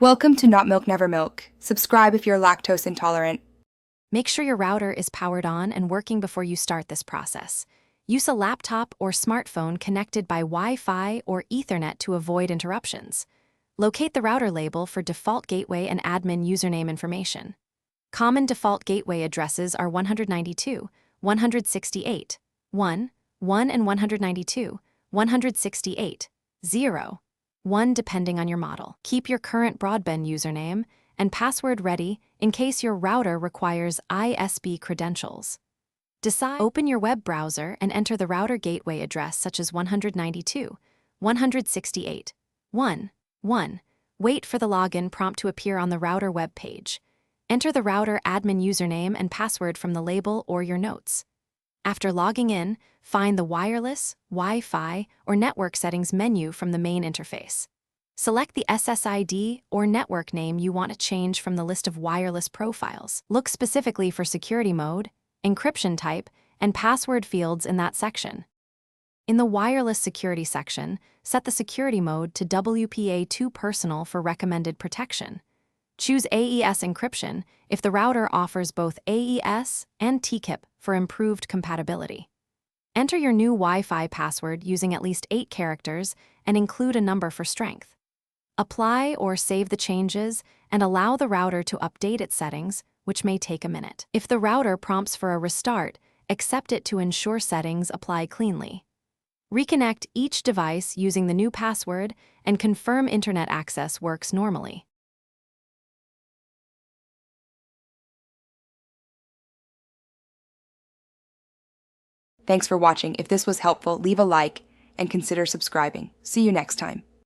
Welcome to Not Milk Never Milk. Subscribe if you're lactose intolerant. Make sure your router is powered on and working before you start this process. Use a laptop or smartphone connected by Wi-Fi or Ethernet to avoid interruptions. Locate the router label for default gateway and admin username information. Common default gateway addresses are 192, 168, 1, 1 and 192, 168, 0, 1 depending on your model. Keep your current broadband username and password ready in case your router requires ISP credentials. Open your web browser and enter the router gateway address such as 192, 168, 1, 1. Wait for the login prompt to appear on the router web page. Enter the router admin username and password from the label or your notes. After logging in, find the wireless, Wi-Fi, or network settings menu from the main interface. Select the SSID or network name you want to change from the list of wireless profiles. Look specifically for security mode, encryption type, and password fields in that section. In the wireless security section, set the security mode to WPA2 Personal for recommended protection. Choose AES encryption if the router offers both AES and TKIP for improved compatibility. Enter your new Wi-Fi password using at least 8 characters and include a number for strength. Apply or save the changes and allow the router to update its settings, which may take a minute. If the router prompts for a restart, accept it to ensure settings apply cleanly. Reconnect each device using the new password and confirm internet access works normally. Thanks for watching. If this was helpful, leave a like and consider subscribing. See you next time.